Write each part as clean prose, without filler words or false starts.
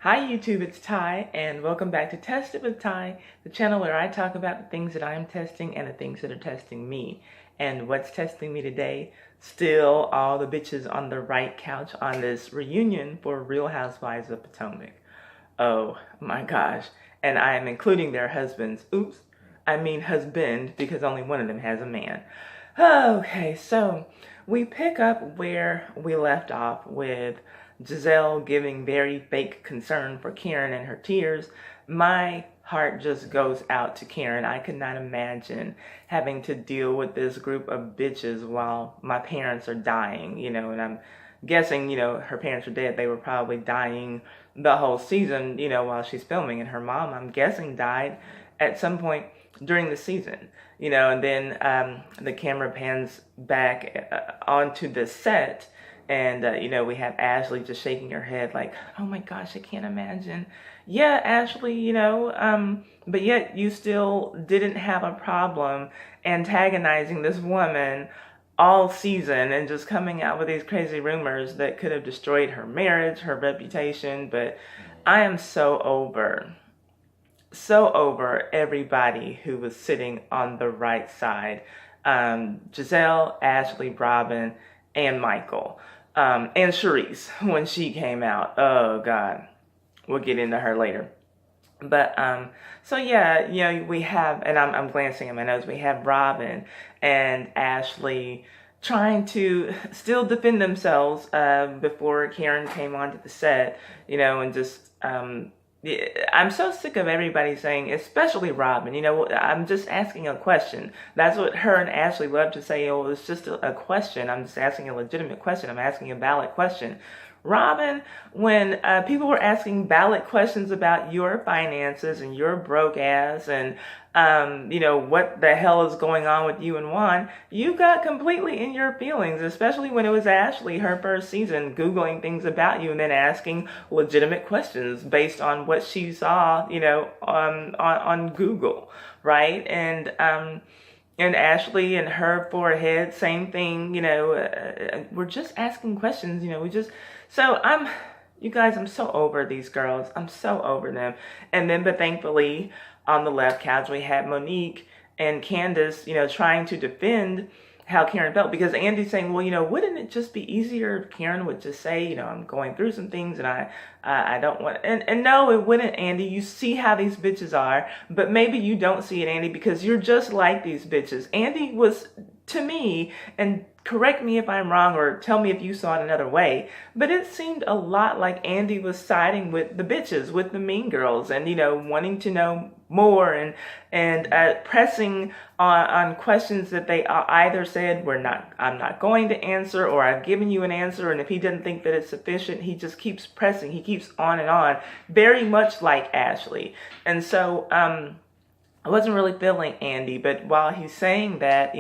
Hi YouTube, it's Ty, and welcome back to Test It with Ty, the channel where I talk about the things that I'm testing and the things that are testing me. And what's testing me today? Still all the bitches on the right couch on this reunion for Real Housewives of Potomac. Oh my gosh. And I am including their husbands. Oops, I mean husband, because only one of them has a man. Okay, so we pick up where we left off with Gizelle giving very fake concern for Karen and her tears. My heart just goes out to Karen. I could not imagine having to deal with this group of bitches while my parents are dying, and I'm guessing, her parents are dead. They were probably dying the whole season, while she's filming, and her mom, I'm guessing, died at some point during the season, and then the camera pans back onto the set. And, we have Ashley just shaking her head like, oh my gosh, I can't imagine. Yeah, Ashley, but yet you still didn't have a problem antagonizing this woman all season and just coming out with these crazy rumors that could have destroyed her marriage, her reputation. But I am so over everybody who was sitting on the right side. Gizelle, Ashley, Robin, and Michael. And Charisse, when she came out. Oh God, we'll get into her later. But so yeah, we have, and I'm glancing at my notes, we have Robin and Ashley trying to still defend themselves before Karen came onto the set, and just I'm so sick of everybody saying, especially Robin, I'm just asking a question. That's what her and Ashley love to say. Oh, it's just a question. I'm just asking a legitimate question. I'm asking a valid question. Robin, when people were asking valid questions about your finances and your broke ass and, what the hell is going on with you and Juan, you got completely in your feelings, especially when it was Ashley, her first season, Googling things about you and then asking legitimate questions based on what she saw, on Google, right? And Ashley and her forehead, same thing, we're just asking questions, you guys, I'm so over these girls. I'm so over them. And then, but thankfully, on the left couch, we had Monique and Candace, trying to defend how Karen felt, because Andy's saying, well, wouldn't it just be easier if Karen would just say, I'm going through some things and I don't want, and no, it wouldn't, Andy. You see how these bitches are, but maybe you don't see it, Andy, because you're just like these bitches. Andy was, to me, and correct me if I'm wrong or tell me if you saw it another way, but it seemed a lot like Andy was siding with the bitches, with the mean girls, and, wanting to know more and pressing on questions that they either said I'm not going to answer, or I've given you an answer, and if he doesn't think that it's sufficient, he just keeps pressing. He keeps on and on, very much like Ashley. And so I wasn't really feeling Andy, but while he's saying that,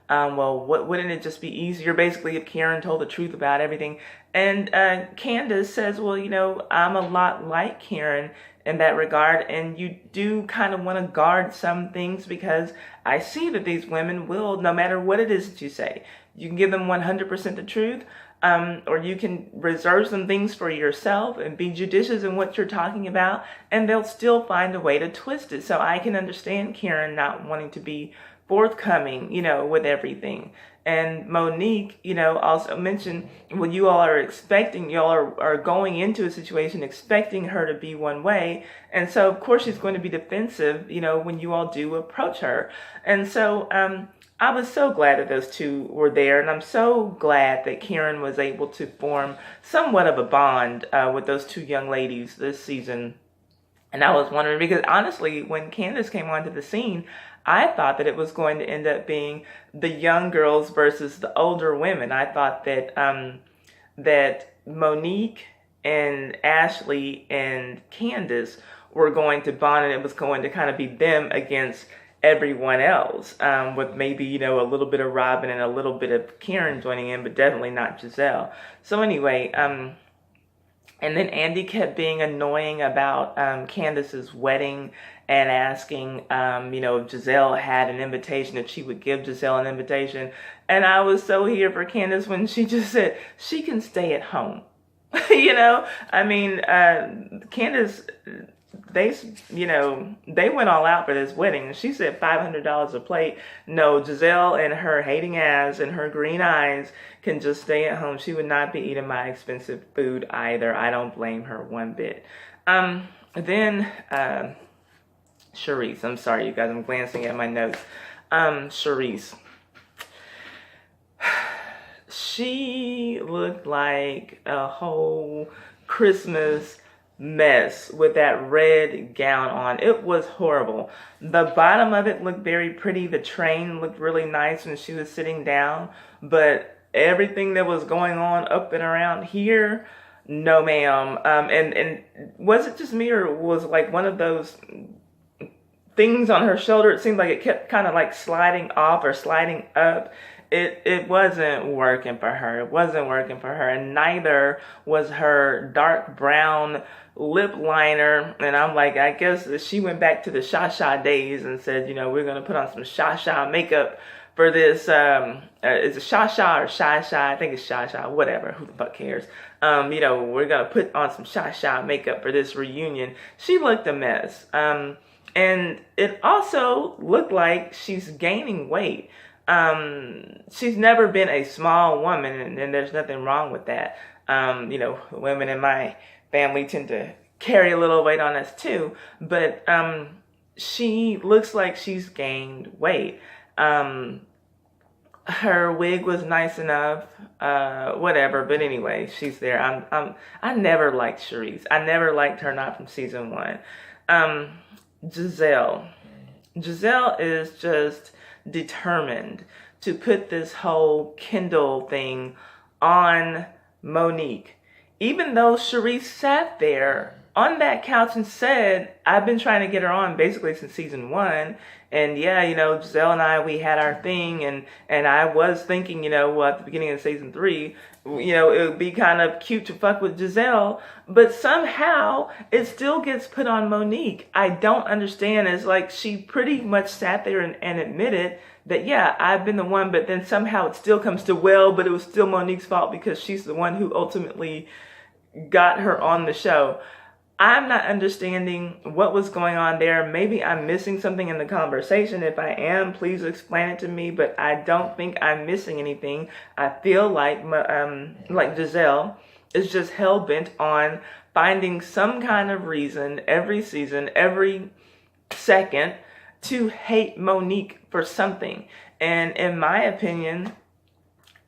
well, wouldn't it just be easier, basically, if Karen told the truth about everything? And Candace says, well, I'm a lot like Karen in that regard, and you do kind of want to guard some things, because I see that these women will, no matter what it is that you say, you can give them 100% the truth, or you can reserve some things for yourself and be judicious in what you're talking about, and they'll still find a way to twist it. So I can understand Karen not wanting to be forthcoming, with everything. And Monique, also mentioned, well, you all are going into a situation expecting her to be one way. And so, of course, she's going to be defensive, when you all do approach her. And so, I was so glad that those two were there. And I'm so glad that Karen was able to form somewhat of a bond with those two young ladies this season. And I was wondering, because honestly, when Candace came onto the scene, I thought that it was going to end up being the young girls versus the older women. I thought that that Monique and Ashley and Candace were going to bond, and it was going to kind of be them against everyone else, with maybe, a little bit of Robin and a little bit of Karen joining in, but definitely not Gizelle. So anyway, and then Andy kept being annoying about Candace's wedding and asking, if Gizelle had an invitation, if she would give Gizelle an invitation. And I was so here for Candace when she just said she can stay at home. Candace, they, they went all out for this wedding. She said $500 a plate. No, Gizelle and her hating ass and her green eyes can just stay at home. She would not be eating my expensive food either. I don't blame her one bit. Then Charisse. I'm sorry, you guys. I'm glancing at my notes. Charisse. She looked like a whole Christmas mess with that red gown on. It was horrible. The bottom of it looked very pretty. The train looked really nice when she was sitting down, but everything that was going on up and around here, no ma'am. And was it just me, or was like one of those things on her shoulder? It seemed like it kept kind of like sliding off or sliding up. It wasn't working for her. It wasn't working for her. And neither was her dark brown lip liner. And I'm like, I guess she went back to the Sha-Sha days and said, we're going to put on some Sha-Sha makeup for this. Is it Sha-Sha or Shy-Shy? I think it's Shy-Shy, whatever. Who the fuck cares? We're going to put on some Sha-Sha makeup for this reunion. She looked a mess. And it also looked like she's gaining weight. She's never been a small woman, and there's nothing wrong with that. Women in my family tend to carry a little weight on us too, but she looks like she's gained weight. Her wig was nice enough, whatever, but anyway, she's there. I never liked Charisse. I never liked her, not from season 1. Gizelle is just determined to put this whole Kendall thing on Monique. Even though Charisse sat there on that couch and said, I've been trying to get her on basically since season 1. And yeah, Gizelle and I, we had our thing. And I was thinking, at the beginning of season 3, it would be kind of cute to fuck with Gizelle. But somehow it still gets put on Monique. I don't understand. It's like she pretty much sat there and admitted that, yeah, I've been the one. But then somehow it still comes to, but it was still Monique's fault because she's the one who ultimately got her on the show. I'm not understanding what was going on there. Maybe I'm missing something in the conversation. If I am, please explain it to me. But I don't think I'm missing anything. I feel like Gizelle is just hell-bent on finding some kind of reason every season, every second, to hate Monique for something. And in my opinion,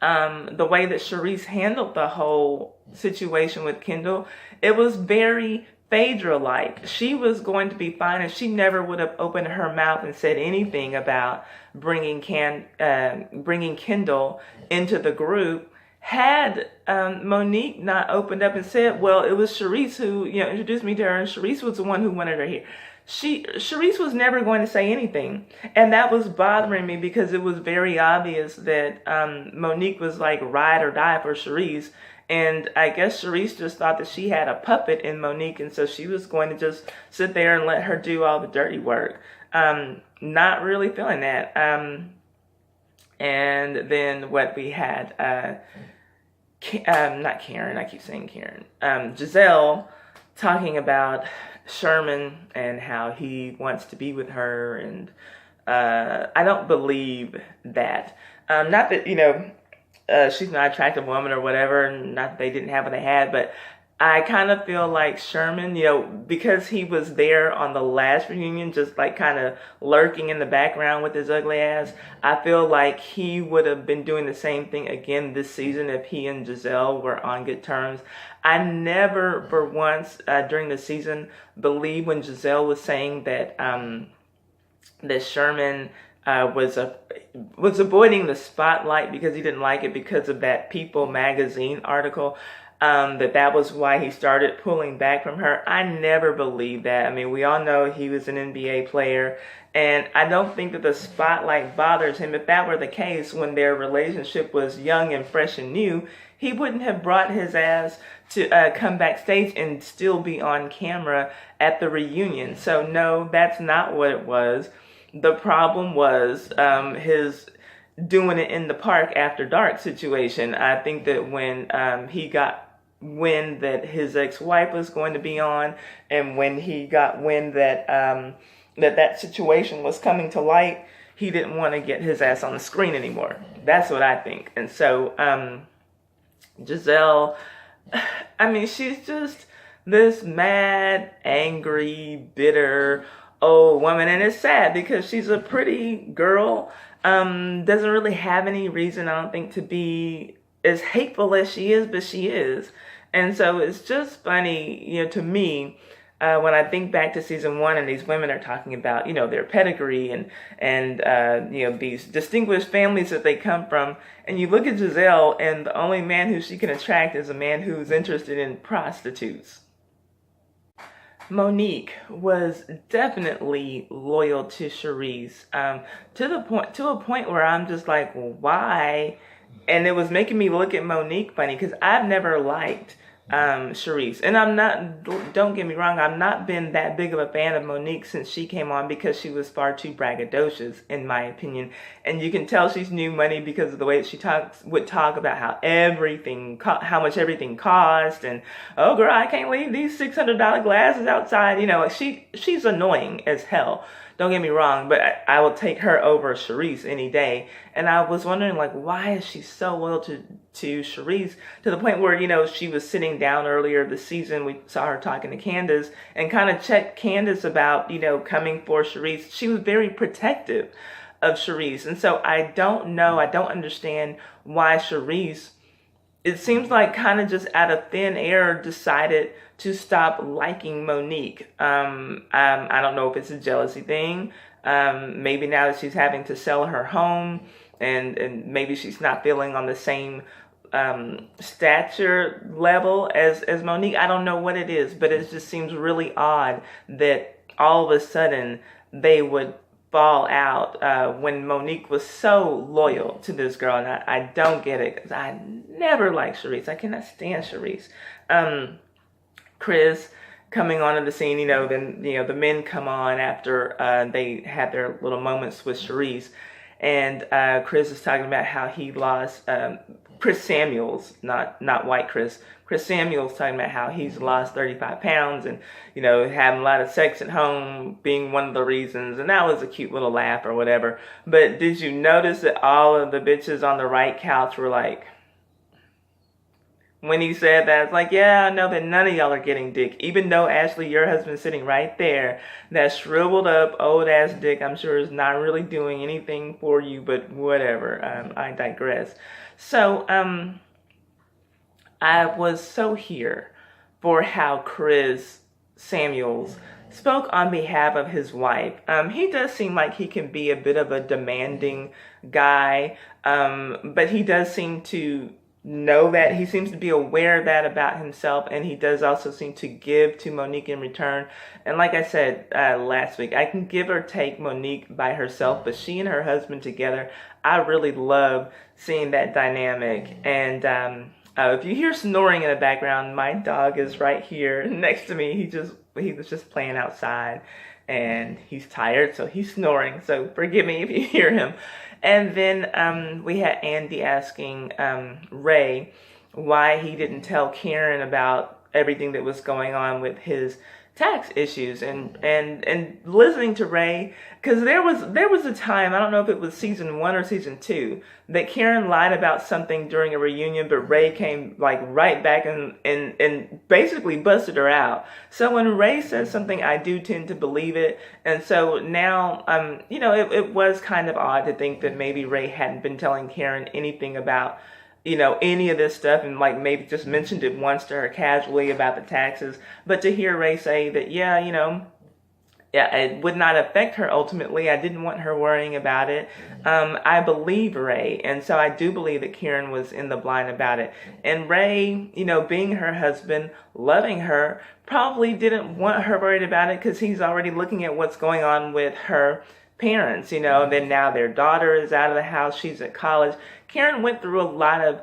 the way that Charisse handled the whole situation with Kendall, it was very Phaedra-like. She was going to be fine, and she never would have opened her mouth and said anything about bringing Kendall into the group had Monique not opened up and said, well, it was Charisse who introduced me to her, and Charisse was the one who wanted her here. Charisse was never going to say anything, and that was bothering me because it was very obvious that Monique was like ride or die for Charisse. And I guess Charisse just thought that she had a puppet in Monique, and so she was going to just sit there and let her do all the dirty work. Not really feeling that. And then what we had, not Karen, I keep saying Karen. Gizelle talking about Sherman and how he wants to be with her, and I don't believe that. Not that, she's not an attractive woman or whatever, not that they didn't have what they had, but I kind of feel like Sherman, because he was there on the last reunion, just like kind of lurking in the background with his ugly ass, I feel like he would have been doing the same thing again this season if he and Gizelle were on good terms. I never for once during the season believed when Gizelle was saying that that Sherman was avoiding the spotlight because he didn't like it because of that People magazine article. That was why he started pulling back from her. I never believed that. I mean, we all know he was an NBA player, and I don't think that the spotlight bothers him. If that were the case, when their relationship was young and fresh and new, he wouldn't have brought his ass to come backstage and still be on camera at the reunion. So no, that's not what it was. The problem was his doing it in the park after dark situation. I think that when he got wind that his ex-wife was going to be on, and when he got wind that that situation was coming to light, he didn't want to get his ass on the screen anymore. That's what I think. And so Gizelle, I mean, she's just this mad, angry, bitter old woman, and it's sad because she's a pretty girl. Doesn't really have any reason, I don't think, to be as hateful as she is, but she is. And so it's just funny, to me, when I think back to season 1 and these women are talking about, their pedigree and these distinguished families that they come from, and you look at Gizelle, and the only man who she can attract is a man who's interested in prostitutes. Monique was definitely loyal to Charisse, to a point where I'm just like, well, why? And it was making me look at Monique funny because I've never liked Charisse, and don't get me wrong, I've not been that big of a fan of Monique since she came on because she was far too braggadocious, in my opinion. And you can tell she's new money because of the way she would talk about how much everything cost, and oh girl, I can't leave these $600 glasses outside. She's annoying as hell. Don't get me wrong, but I will take her over Charisse any day. And I was wondering, like, why is she so loyal to Charisse, to the point where, she was sitting down earlier this season. We saw her talking to Candace and kind of checked Candace about, coming for Charisse. She was very protective of Charisse. And so I don't know, I don't understand why Charisse, it seems like kind of just out of thin air, decided to stop liking Monique. I don't know if it's a jealousy thing. Maybe now that she's having to sell her home, and maybe she's not feeling on the same stature level as Monique. I don't know what it is, but it just seems really odd that all of a sudden they would fall out when Monique was so loyal to this girl. And I don't get it, because I never liked Charisse. I cannot stand Charisse. Chris coming onto the scene, then the men come on after they had their little moments with Charisse, and Chris is talking about how he lost Chris Samuels, not white Chris Samuels, talking about how he's lost 35 pounds and having a lot of sex at home being one of the reasons, and that was a cute little laugh or whatever. But did you notice that all of the bitches on the right couch were like, when he said that, it's like, yeah, I know that none of y'all are getting dick. Even though, Ashley, your husband's sitting right there, that shriveled up old ass dick, I'm sure is not really doing anything for you, but whatever. I digress. So, I was so here for how Chris Samuels spoke on behalf of his wife. He does seem like he can be a bit of a demanding guy, but he does seem to know that. He seems to be aware of that about himself, and he does also seem to give to Monique in return. And like I said last week, I can give or take Monique by herself, but she and her husband together, I really love seeing that dynamic. And if you hear snoring in the background, my dog is right here next to me. He was just playing outside, and he's tired, so he's snoring. So forgive me if you hear him. And then we had Andy asking Ray why he didn't tell Karen about everything that was going on with his tax issues, and listening to Ray, because there was a time, I don't know if it was season 1 or season 2, that Karen lied about something during a reunion, but Ray came like right back and basically busted her out. So when Ray says something, I do tend to believe it. And so now it was kind of odd to think that maybe Ray hadn't been telling Karen anything about any of this stuff, and like maybe just mentioned it once to her casually about the taxes. But to hear Ray say that, it would not affect her ultimately, I didn't want her worrying about it. I believe Ray, and so I do believe that Karen was in the blind about it. And Ray, being her husband, loving her, probably didn't want her worried about it, because he's already looking at what's going on with her parents, then now their daughter is out of the house, she's at college. Karen went through a lot of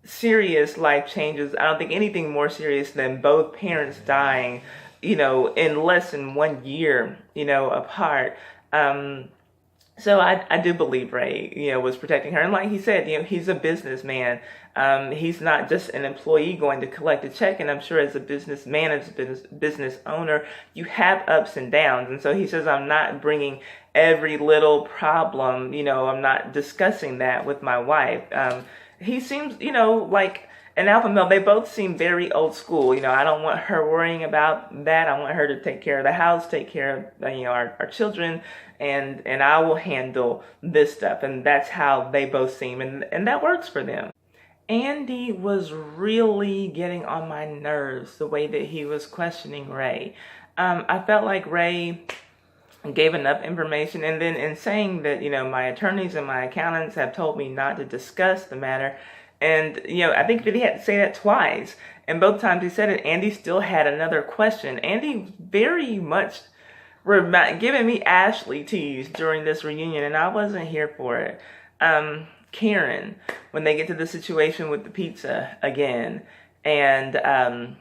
serious life changes. I don't think anything more serious than both parents dying, in less than 1 year, apart. So I do believe Ray, was protecting her. And like he said, he's a businessman. He's not just an employee going to collect a check. And I'm sure as a businessman, as a business owner, you have ups and downs. And so he says, I'm not bringing every little problem, I'm not discussing that with my wife. He seems, like an alpha male. They both seem very old school. I don't want her worrying about that. I want her to take care of the house, take care of, our children, and I will handle this stuff. And that's how they both seem. And that works for them. Andy was really getting on my nerves the way that he was questioning Ray. I felt like Ray gave enough information, and then in saying that, my attorneys and my accountants have told me not to discuss the matter. And, I think that he had to say that twice. And both times he said it, Andy still had another question. Andy very much giving me Ashley tease during this reunion, and I wasn't here for it. Karen, when they get to the situation with the pizza again, and,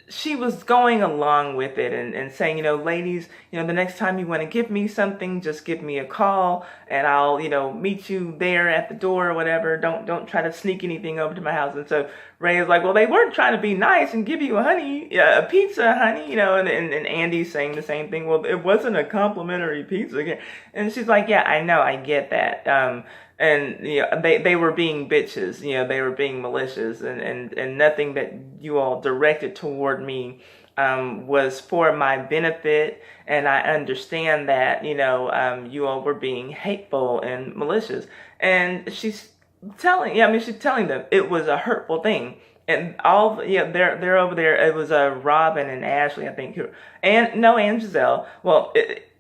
she was going along with it and saying, ladies, the next time you want to give me something, just give me a call and I'll, meet you there at the door or whatever. Don't try to sneak anything over to my house. And so Ray is like, well, they weren't trying to be nice and give you a pizza, honey, and Andy's saying the same thing. Well, it wasn't a complimentary pizza. And she's like, yeah, I know, I get that. And they were being bitches, they were being malicious, and nothing that you all directed toward me was for my benefit. And I understand that, you all were being hateful and malicious. And she's telling them it was a hurtful thing. And they're over there. It was Robin and Ashley, I think, and Gizelle. Well,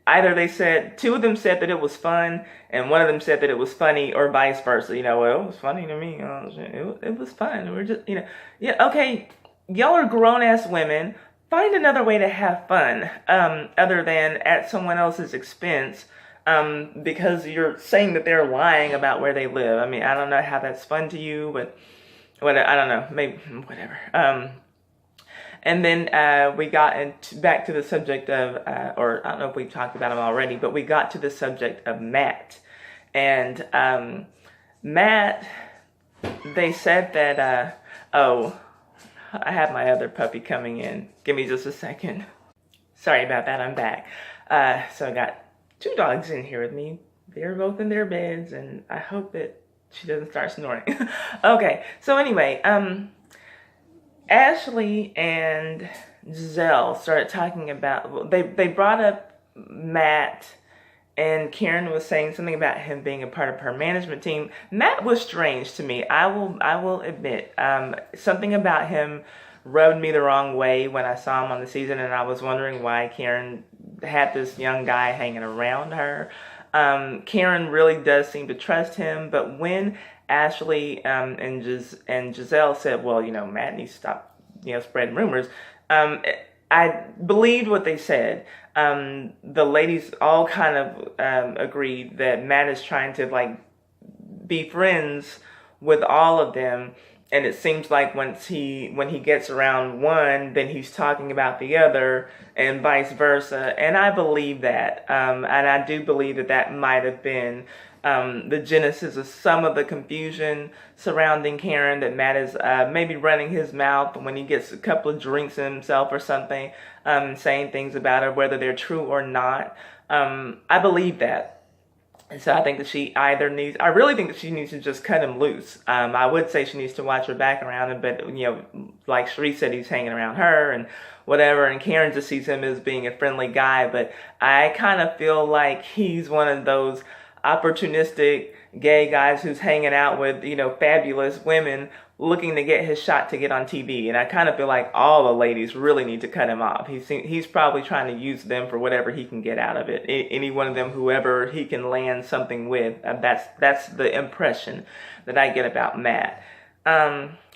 either they said, two of them said that it was fun, and one of them said that it was funny, or vice versa. Well, it was funny to me. It was fun. We're just, okay, y'all are grown-ass women. Find another way to have fun, other than at someone else's expense, because you're saying that they're lying about where they live. I mean, I don't know how that's fun to you, but I don't know, maybe, whatever. And then we got back to the subject of, or I don't know if we talked about him already, but we got to the subject of Matt. And Matt, they said that, I have my other puppy coming in. Give me just a second. Sorry about that, I'm back. So I got two dogs in here with me. They're both in their beds, and I hope that she doesn't start snoring. Okay, so anyway, Ashley and Gizelle started talking about, they brought up Matt, and Karen was saying something about him being a part of her management team. Matt was strange to me. I will admit, something about him rubbed me the wrong way when I saw him on the season, and I was wondering why Karen had this young guy hanging around her. Karen really does seem to trust him, but when Ashley and Gizelle said, well, Matt needs to stop, spreading rumors, I believed what they said. The ladies all kind of agreed that Matt is trying to be friends with all of them, and it seems like when he gets around one, then he's talking about the other, and vice versa. And I believe that, and I do believe that might have been the genesis of some of the confusion surrounding Karen, that Matt is maybe running his mouth when he gets a couple of drinks in himself or something, saying things about her, whether they're true or not. I believe that. And so I think that I really think that she needs to just cut him loose. I would say she needs to watch her back around him, but, like Sheree said, he's hanging around her and whatever, and Karen just sees him as being a friendly guy, but I kind of feel like he's one of those opportunistic gay guys who's hanging out with, fabulous women looking to get his shot to get on TV. And I kind of feel like all the ladies really need to cut him off. He's probably trying to use them for whatever he can get out of it. Any one of them, whoever he can land something with. That's the impression that I get about Matt.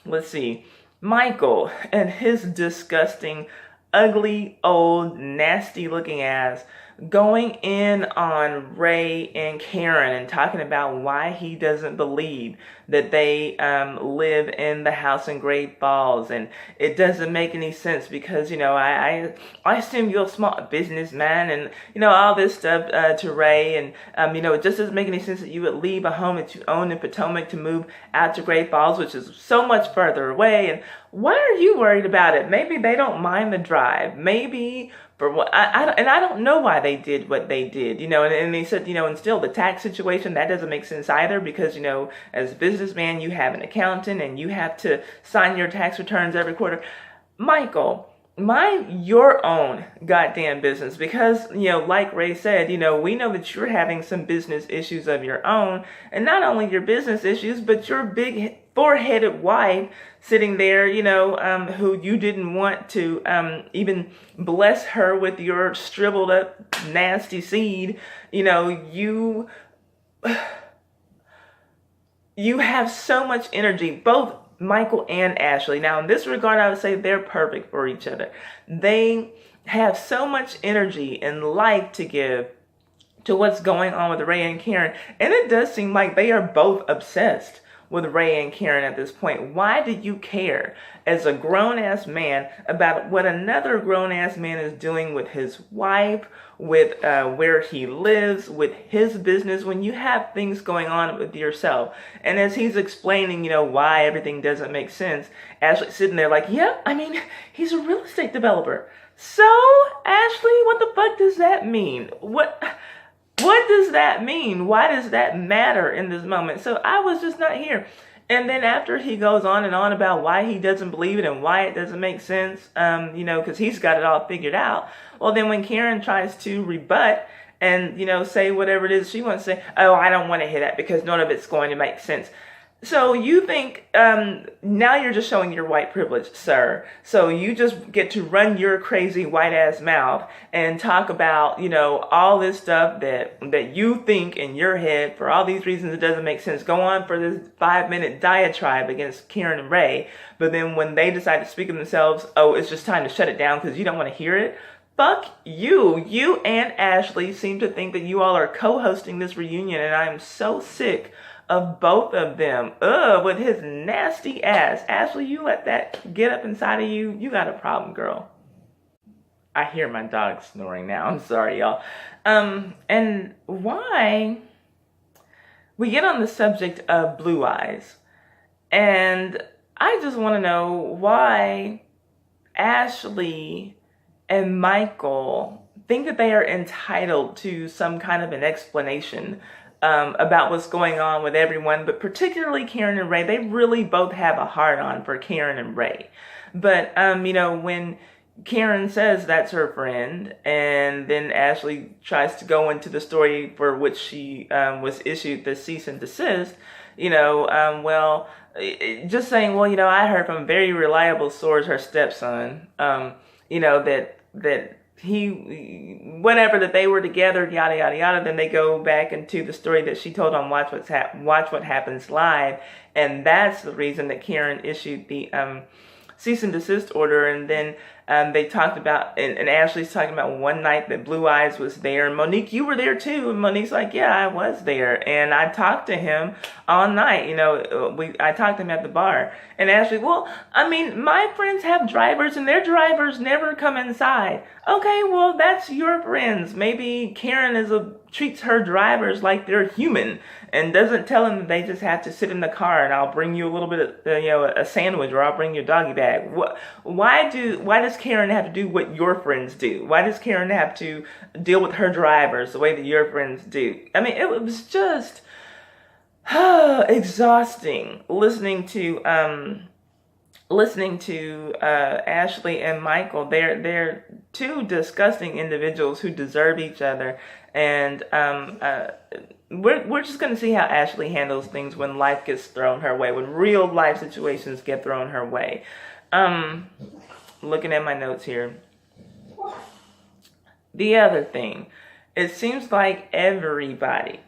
Let's see. Michael and his disgusting, ugly, old, nasty looking ass going in on Ray and Karen and talking about why he doesn't believe that they live in the house in Great Falls, and it doesn't make any sense because I assume you're a small businessman, and all this stuff to Ray, and it just doesn't make any sense that you would leave a home that you own in Potomac to move out to Great Falls, which is so much further away. And why are you worried about it? Maybe they don't mind the drive. Maybe for what I don't know why they did what they did, and they said, and still the tax situation, that doesn't make sense either, because, as a businessman, you have an accountant and you have to sign your tax returns every quarter. Michael, mind your own goddamn business, because, like Ray said, we know that you're having some business issues of your own, and not only your business issues, but your big four-headed wife sitting there, who you didn't want to even bless her with your shriveled up nasty seed. You have so much energy, both Michael and Ashley. Now, in this regard, I would say they're perfect for each other. They have so much energy and life to give to what's going on with Ray and Karen, and it does seem like they are both obsessed with Ray and Karen at this point. Why do you care as a grown-ass man about what another grown-ass man is doing with his wife, with where he lives, with his business, when you have things going on with yourself? And as he's explaining, why everything doesn't make sense, Ashley's sitting there like, yeah, he's a real estate developer. So, Ashley, what the fuck does that mean? What does that mean? Why does that matter in this moment? So I was just not here. And then after he goes on and on about why he doesn't believe it and why it doesn't make sense, because he's got it all figured out. Well, then when Karen tries to rebut and, say whatever it is she wants to say, oh, I don't want to hear that because none of it's going to make sense. So you think now you're just showing your white privilege, sir. So you just get to run your crazy white ass mouth and talk about, all this stuff that you think in your head for all these reasons it doesn't make sense. Go on for this 5-minute diatribe against Karen and Ray. But then when they decide to speak of themselves, oh, it's just time to shut it down because you don't want to hear it. Fuck you. You and Ashley seem to think that you all are co-hosting this reunion, and I am so sick of both of them. With his nasty ass. Ashley, you let that get up inside of you, you got a problem, girl. I hear my dog snoring now. I'm sorry, y'all. And why we get on the subject of blue eyes. And I just want to know why Ashley and Michael think that they are entitled to some kind of an explanation about what's going on with everyone, but particularly Karen and Ray. They really both have a hard-on for Karen and Ray. But, when Karen says that's her friend, and then Ashley tries to go into the story for which she was issued the cease and desist, just saying, well, I heard from a very reliable source, her stepson, that that they were together, yada, yada, yada. Then they go back into the story that she told on Watch What Happens Live. And that's the reason that Karen issued the cease and desist order. And then they talked about, and Ashley's talking about one night that Blue Eyes was there. And Monique, you were there too. And Monique's like, yeah, I was there. And I talked to him all night. I talked to him at the bar. And Ashley, well, my friends have drivers and their drivers never come inside. Okay, well, that's your friends. Maybe Karen treats her drivers like they're human and doesn't tell them that they just have to sit in the car and I'll bring you a little bit of, a sandwich, or I'll bring you a doggy bag. Why does Karen have to do what your friends do? Why does Karen have to deal with her drivers the way that your friends do? It was just exhausting listening to Ashley and Michael. They're two disgusting individuals who deserve each other, and we're just going to see how Ashley handles things when life gets thrown her way, when real life situations get thrown her way. Looking at my notes here. The other thing, it seems like everybody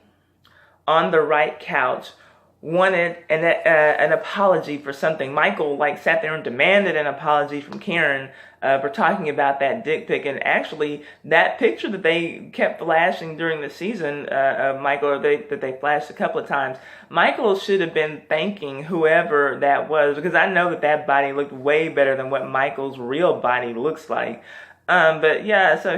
on the right couch wanted an apology for something. Michael like sat there and demanded an apology from Karen for talking about that dick pic. And actually, that picture that they kept flashing during the season of Michael, or that they flashed a couple of times, Michael should have been thanking whoever that was, because I know that body looked way better than what Michael's real body looks like. But yeah, so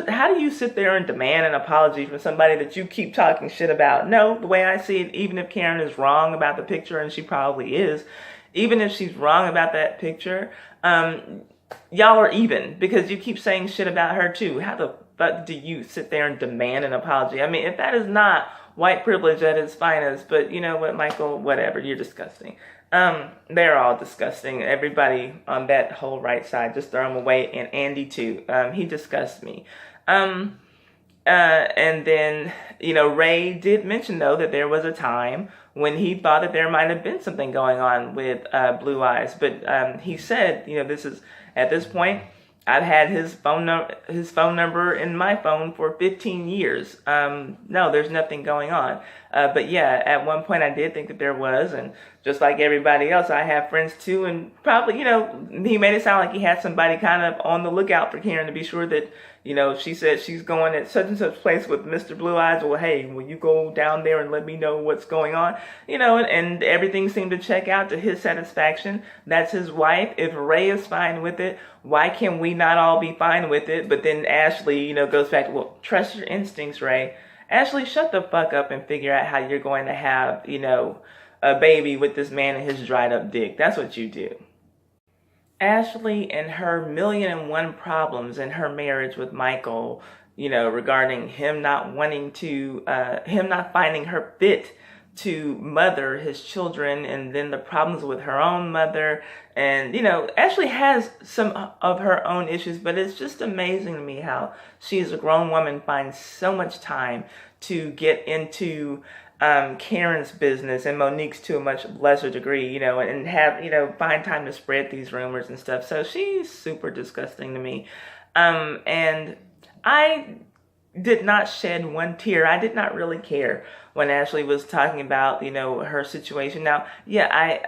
how do you sit there and demand an apology from somebody that you keep talking shit about? No, the way I see it, even if Karen is wrong about the picture, and she probably is, even if she's wrong about that picture, y'all are even, because you keep saying shit about her too. How the fuck do you sit there and demand an apology? I mean, if that is not white privilege at its finest, but you know what, Michael, whatever, you're disgusting. They're all disgusting. Everybody on that whole right side, just throw him away. And Andy too. He disgusts me. And then, Ray did mention though that there was a time when he thought that there might have been something going on with Blue Eyes. But he said, this is, at this point, I've had his phone number in my phone for 15 years. No, there's nothing going on. But yeah, at one point I did think that there was, and just like everybody else, I have friends too, and probably, he made it sound like he had somebody kind of on the lookout for Karen to be sure that, if she said she's going at such and such place with Mr. Blue Eyes, well, hey, will you go down there and let me know what's going on? And everything seemed to check out to his satisfaction. That's his wife. If Ray is fine with it, why can we not all be fine with it? But then Ashley, goes back to, well, trust your instincts, Ray. Ashley, shut the fuck up and figure out how you're going to have, a baby with this man and his dried up dick. That's what you do. Ashley and her 1,000,001 problems in her marriage with Michael, regarding him not wanting to, him not finding her fit to mother his children, and then the problems with her own mother. And, Ashley has some of her own issues, but it's just amazing to me how she, as a grown woman, finds so much time to get into Karen's business, and Monique's to a much lesser degree, and have, find time to spread these rumors and stuff. So she's super disgusting to me. And I did not shed one tear. I did not really care when Ashley was talking about, her situation. Now, yeah,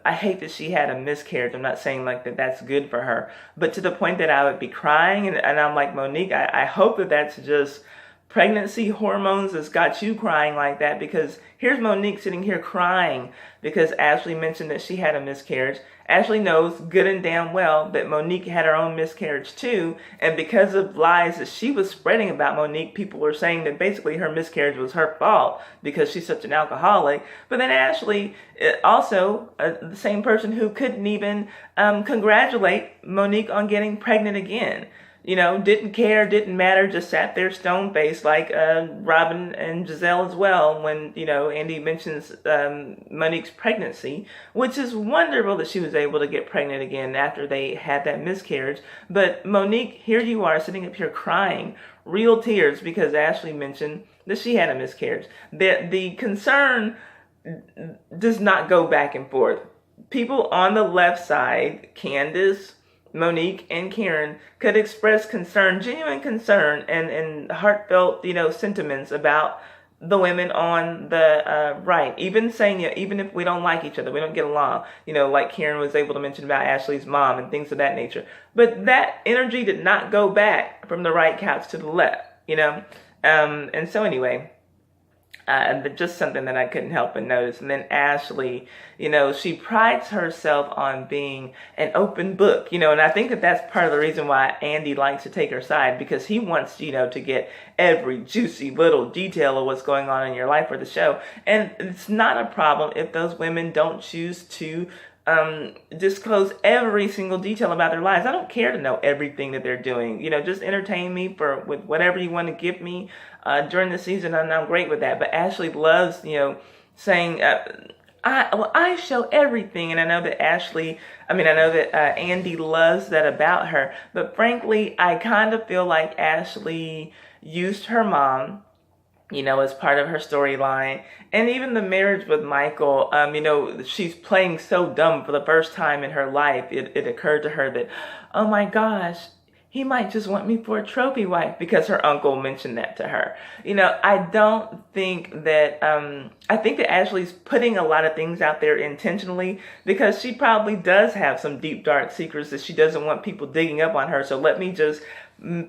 I hate that she had a miscarriage. I'm not saying like that's good for her, but to the point that I would be crying, and I'm like, Monique, I hope that's just pregnancy hormones that's got you crying like that, because here's Monique sitting here crying because Ashley mentioned that she had a miscarriage. Ashley knows good and damn well that Monique had her own miscarriage too, and because of lies that she was spreading about Monique, people were saying that basically her miscarriage was her fault because she's such an alcoholic. But then Ashley, also the same person who couldn't even congratulate Monique on getting pregnant again. Didn't care, didn't matter, just sat there stone-faced like Robin and Gizelle as well when, Andy mentions Monique's pregnancy, which is wonderful that she was able to get pregnant again after they had that miscarriage. But Monique, here you are sitting up here crying, real tears, because Ashley mentioned that she had a miscarriage. The concern does not go back and forth. People on the left side, Candace, Monique, and Karen, could express concern, genuine concern, and heartfelt, sentiments about the women on the right. Even saying, even if we don't like each other, we don't get along, like Karen was able to mention about Ashley's mom and things of that nature. But that energy did not go back from the right couch to the left, and so anyway, just something that I couldn't help but notice. And then Ashley, she prides herself on being an open book, and I think that that's part of the reason why Andy likes to take her side, because he wants, to get every juicy little detail of what's going on in your life for the show. And it's not a problem if those women don't choose to disclose every single detail about their lives. I don't care to know everything that they're doing. Just entertain me with whatever you want to give me during the season, and I'm great with that. But Ashley loves, saying, I show everything, and I know that Andy loves that about her. But frankly, I kind of feel like Ashley used her mom, as part of her storyline. And even the marriage with Michael, she's playing so dumb for the first time in her life. It occurred to her that, oh my gosh, he might just want me for a trophy wife because her uncle mentioned that to her. I don't think that, I think that Ashley's putting a lot of things out there intentionally because she probably does have some deep, dark secrets that she doesn't want people digging up on her. So let me just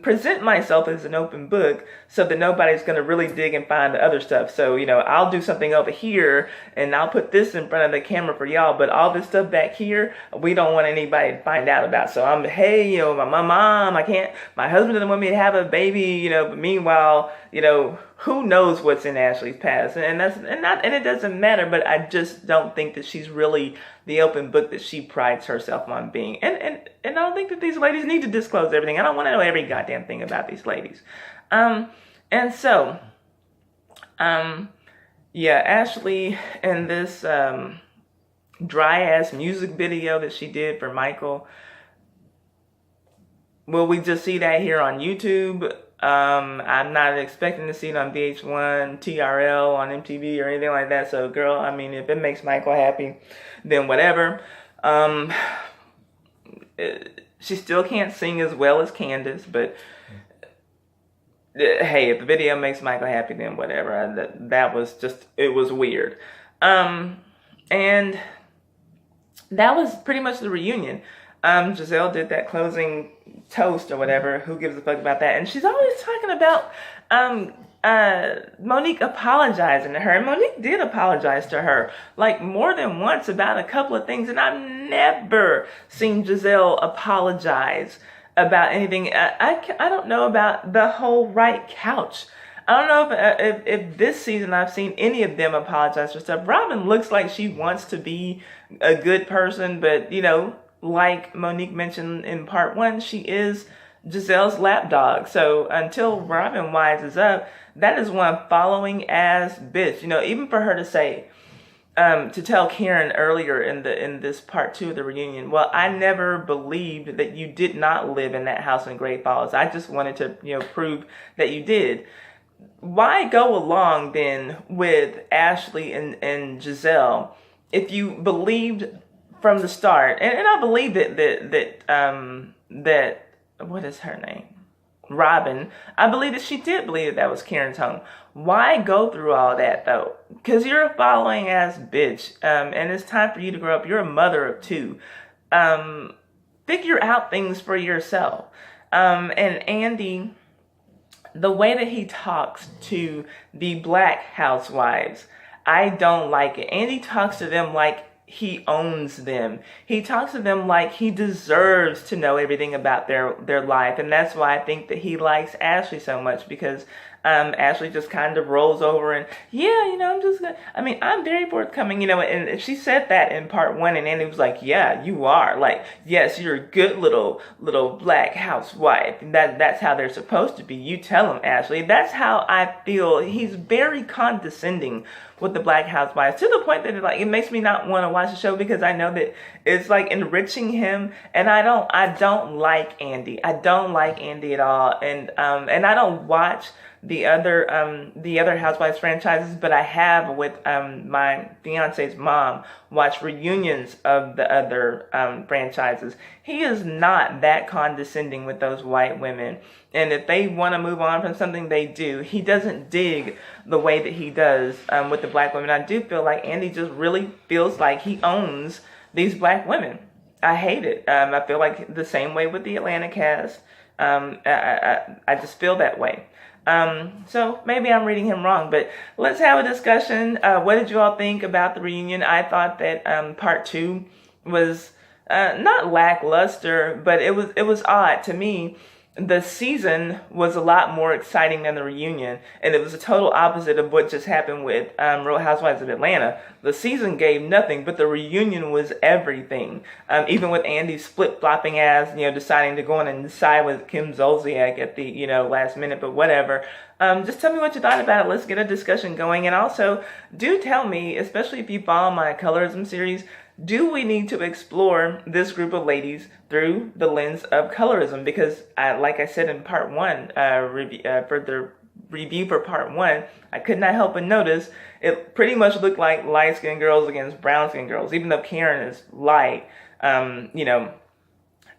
present myself as an open book so that nobody's going to really dig and find the other stuff. So, I'll do something over here and I'll put this in front of the camera for y'all, but all this stuff back here, we don't want anybody to find out about. So my mom, my husband doesn't want me to have a baby, but meanwhile, who knows what's in Ashley's past, and it doesn't matter, but I just don't think that she's really the open book that she prides herself on being. And I don't think that these ladies need to disclose everything. I don't want to know every goddamn thing about these ladies. Ashley in this dry ass music video that she did for Michael. Will we just see that here on YouTube? I'm not expecting to see it on VH1, TRL, on MTV, or anything like that. So, girl, if it makes Michael happy, then whatever. She still can't sing as well as Candace, but hey, if the video makes Michael happy, then whatever. That was just, it was weird. And that was pretty much the reunion. Gizelle did that closing toast or whatever. Who gives a fuck about that? And she's always talking about Monique apologizing to her. And Monique did apologize to her like more than once about a couple of things. And I've never seen Gizelle apologize about anything. I don't know about the whole right couch. I don't know if this season I've seen any of them apologize for stuff. Robin looks like she wants to be a good person, but like Monique mentioned in part 1, she is Gizelle's lapdog. So until Robin wises up, that is one following ass bitch. Even for her to say, to tell Karen earlier in this part 2 of the reunion, well, I never believed that you did not live in that house in Great Falls. I just wanted to, prove that you did. Why go along then with Ashley and Gizelle if you believed from the start, and I believe that what is her name? Robin. I believe that she did believe that was Karen's home. Why go through all that though? Because you're a following ass bitch, and it's time for you to grow up. You're a mother of 2. Figure out things for yourself. And Andy, the way that he talks to the black housewives, I don't like it. Andy talks to them like he owns them. He talks to them like he deserves to know everything about their life. And that's why I think that he likes Ashley so much, because Ashley just kind of rolls over and, I'm just gonna, I'm very forthcoming, and she said that in part 1, and Andy was like, yeah, you are. Like, yes, you're a good little black housewife. That's how they're supposed to be. You tell him, Ashley. That's how I feel. He's very condescending with the black housewives, to the point that it makes me not want to watch the show, because I know that it's enriching him, and I don't like Andy. I don't like Andy at all, and I don't watch the other Housewives franchises, but I have with my fiance's mom watched reunions of the other franchises. He is not that condescending with those white women, and if they want to move on from something, they do. He doesn't dig the way that he does with the black women. I do feel like Andy just really feels like he owns these black women. I hate it. I feel like the same way with the Atlanta cast. I just feel that way. So maybe I'm reading him wrong, but let's have a discussion. What did you all think about the reunion? I thought that part 2 was not lackluster, but it was odd to me. The season was a lot more exciting than the reunion, and it was a total opposite of what just happened with Real Housewives of Atlanta. The season gave nothing, but the reunion was everything. Even with Andy's flip-flopping ass, deciding to go on and side with Kim Zolciak at the, last minute, but whatever. Just tell me what you thought about it. Let's get a discussion going, and also, do tell me, especially if you follow my colorism series, do we need to explore this group of ladies through the lens of colorism? Because, like I said in part 1, for the review for part 1, I could not help but notice it pretty much looked like light-skinned girls against brown-skinned girls. Even though Karen is light,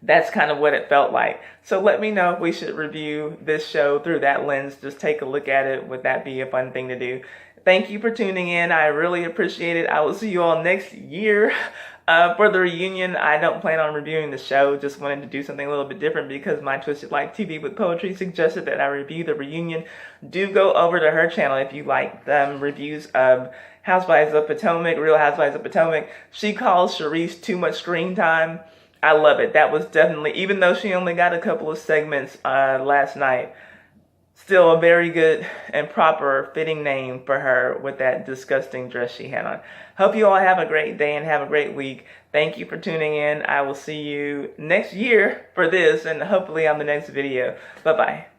That's kind of what it felt like. So let me know if we should review this show through that lens. Just take a look at it. Would that be a fun thing to do? Thank you for tuning in. I really appreciate it. I will see you all next year. For the reunion, I don't plan on reviewing the show. Just wanted to do something a little bit different because my Twisted Life TV with Poetry suggested that I review the reunion. Do go over to her channel if you like reviews of Housewives of Potomac, Real Housewives of Potomac. She calls Sharice too much screen time. I love it. That was definitely, even though she only got a couple of segments last night, still a very good and proper fitting name for her with that disgusting dress she had on. Hope you all have a great day and have a great week. Thank you for tuning in. I will see you next year for this and hopefully on the next video. Bye-bye.